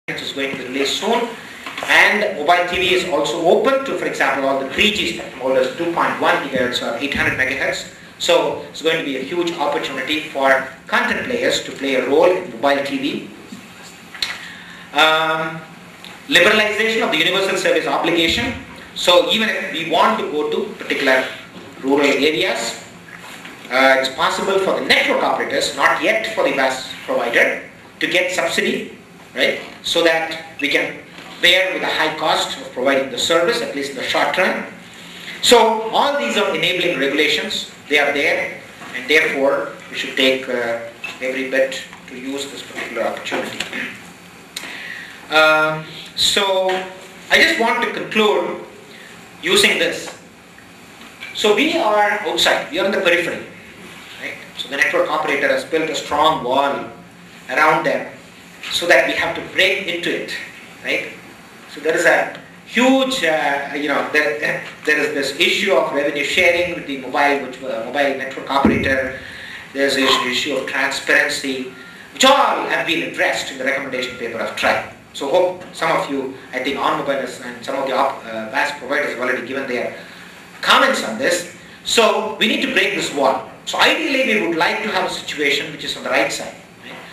is going to be released soon, and mobile TV is also open to, for example, all the 3G spectrum holders, 2.1 GHz or 800 MHz. So it's going to be a huge opportunity for content players to play a role in mobile TV. Liberalization of the universal service obligation. So even if we want to go to particular rural areas, it's possible for the network operators, not yet for the VAS provider, to get subsidy, right? So that we can bear with the high cost of providing the service, at least in the short term. So all these are enabling regulations. They are there, and therefore we should take every bit to use this particular opportunity. So I just want to conclude using this. So we are outside, we are in the periphery, right? So the network operator has built a strong wall around them so that we have to break into it, right? So there is a huge, there is this issue of revenue sharing with the mobile network operator. There's this issue of transparency, which all have been addressed in the recommendation paper of TRI. So hope some of you, I think on-mobilists and some of the VAS providers have already given their comments on this. So we need to break this wall. So ideally we would like to have a situation which is on the right side.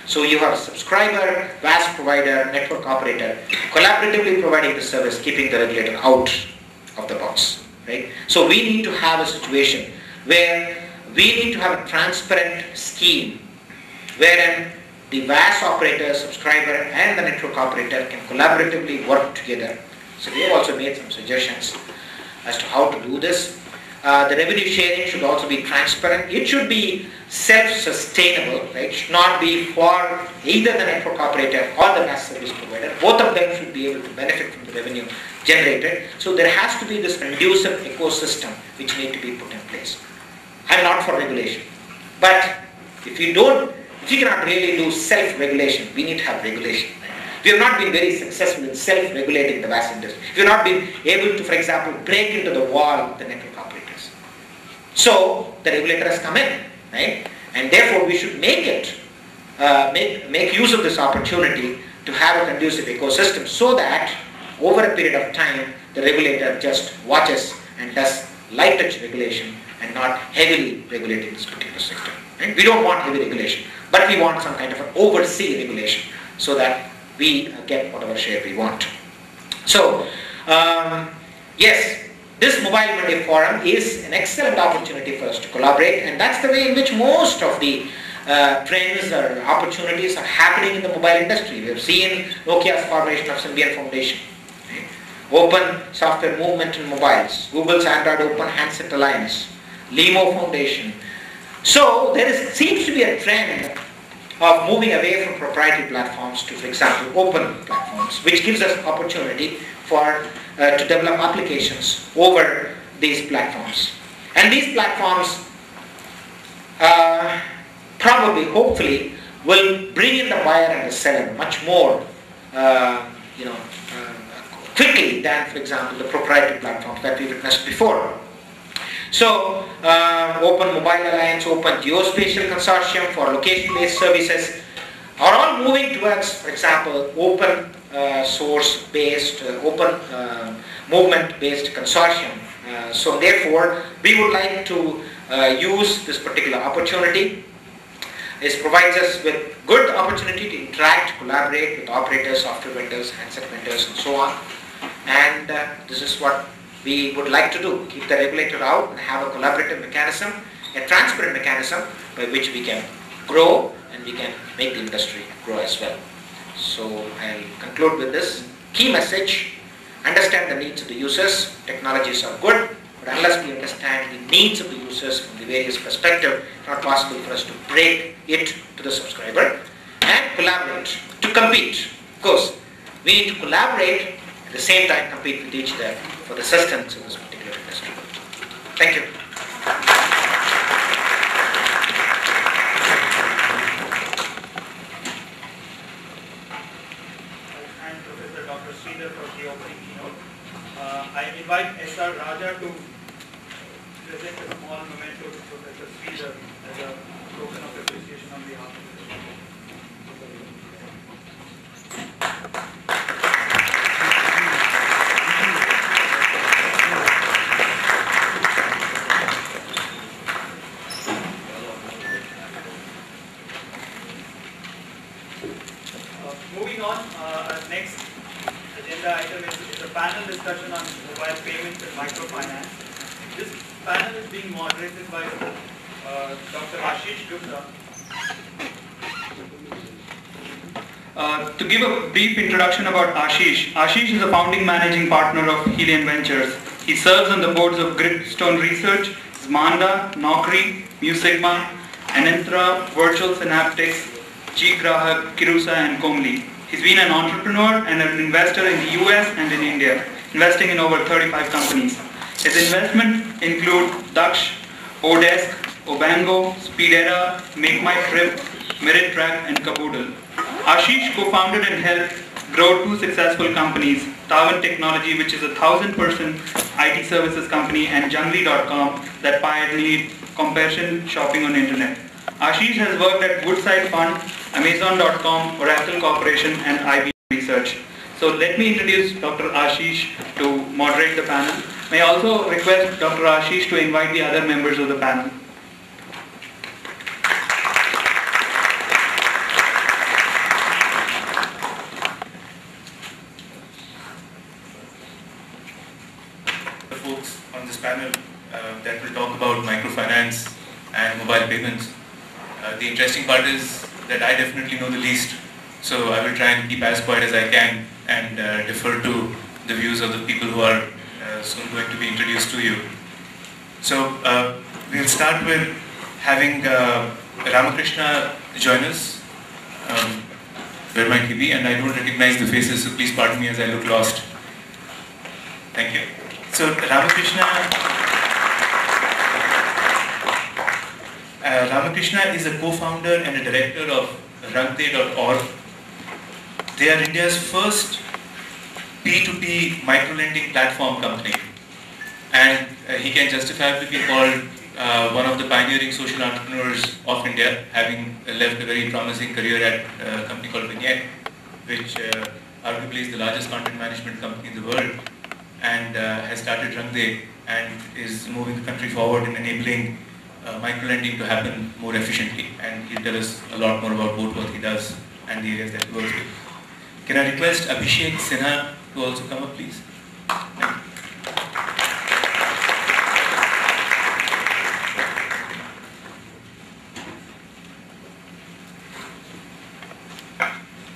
So you have a subscriber, VAS provider, network operator, collaboratively providing the service, keeping the regulator out of the box, right? So we need to have a situation where we need to have a transparent scheme wherein the VAS operator, subscriber and the network operator can collaboratively work together. So they have also made some suggestions as to how to do this. The revenue sharing should also be transparent. It should be self-sustainable, right? It should not be for either the network operator or the VAS service provider. Both of them should be able to benefit from the revenue generated. So there has to be this conducive ecosystem which need to be put in place. I'm not for regulation, but if you cannot really do self-regulation, we need to have regulation. We have not been very successful in self-regulating the VAS industry. We have not been able to, for example, break into the wall of the network operators. So the regulator has come in, right? And therefore we should make use of this opportunity to have a conducive ecosystem so that over a period of time the regulator just watches and does light touch regulation and not heavily regulating this particular sector. Right? We don't want heavy regulation, but we want some kind of an oversee regulation so that we get whatever share we want. So yes, this Mobile Monday Forum is an excellent opportunity for us to collaborate, and that's the way in which most of the trends or opportunities are happening in the mobile industry. We have seen Nokia's formation of Symbian Foundation, right? Open Software Movement in Mobiles, Google's Android Open Handset Alliance, LIMO Foundation. So there seems to be a trend of moving away from proprietary platforms to, for example, open platforms, which gives us opportunity for to develop applications over these platforms. And these platforms probably, hopefully, will bring in the buyer and the seller much more quickly than, for example, the proprietary platforms that we witnessed before. So, Open Mobile Alliance, Open Geospatial Consortium for location-based services are all moving towards, for example, open source-based, open movement-based consortium. So therefore, we would like to use this particular opportunity. It provides us with good opportunity to interact, collaborate with operators, software vendors, handset vendors, and so on. And this is what we would like to do, keep the regulator out and have a collaborative mechanism, a transparent mechanism by which we can grow and we can make the industry grow as well. So I'll conclude with this key message: understand the needs of the users. Technologies are good, but unless we understand the needs of the users from the various perspectives, it's not possible for us to break it to the subscriber. And collaborate to compete. Of course, we need to collaborate, at the same time compete with each other for the sustenance of this particular industry. Thank you. And Professor Dr. Sridhar for the opening keynote. I invite S.R. Raja to present a small memento to Professor Sridhar as a token of appreciation on behalf of the on, our next agenda item is a panel discussion on mobile payments and microfinance. This panel is being moderated by Dr. Ashish Gupta. To give a brief introduction about Ashish, Ashish is a founding managing partner of Helion Ventures. He serves on the boards of Gritstone Research, Zmanda, Naukri, Musigma, Anantra, Virtual Synaptics, G-Grahak, Kirusa and Comly. He's been an entrepreneur and an investor in the US and in India, investing in over 35 companies. His investments include Daksh, Odesk, Obango, Speedera, Make My Trip, Merit Track and Caboodle. Ashish co-founded and helped grow two successful companies, Tawin Technology, which is a 1,000-person IT services company, and Jungly.com that pioneered comparison shopping on internet. Ashish has worked at Woodside Fund, Amazon.com, Oracle Corporation and IIMB Research. So let me introduce Dr. Ashish to moderate the panel. May I also request Dr. Ashish to invite the other members of the panel. Folks on this panel that will talk about microfinance and mobile payments. The interesting part is that I definitely know the least, so I will try and keep as quiet as I can and defer to the views of the people who are soon going to be introduced to you. So we'll start with having Ramakrishna join us. Where might he be? And I don't recognize the faces, so please pardon me as I look lost. Thank you. So Ramakrishna is a co-founder and a director of Rangde.org. They are India's first P2P microlending platform company, and he can justify to be called one of the pioneering social entrepreneurs of India, having left a very promising career at a company called Vignette, which arguably is the largest content management company in the world, and has started Rangde and is moving the country forward in enabling microlending to happen more efficiently. And he'll tell us a lot more about both what he does and the areas that he works with. Can I request Abhishek Sinha to also come up, please?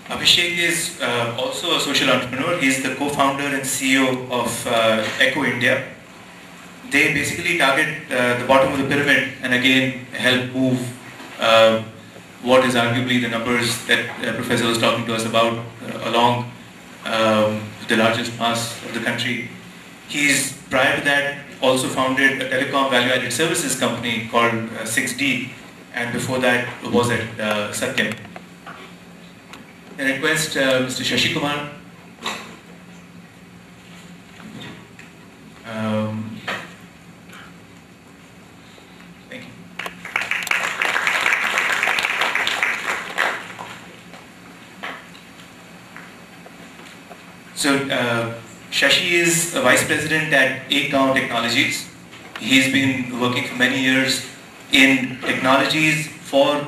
Abhishek is also a social entrepreneur. He is the co-founder and CEO of Echo India. They basically target the bottom of the pyramid and again help move what is arguably the numbers that Professor was talking to us about along the largest mass of the country. He's, prior to that, also founded a telecom value-added services company called 6D, and before that was at Satyam. I request Mr. Shashi Kumar. Thank you. So Shashi is a vice president at Ekgaon Technologies. He's been working for many years in technologies for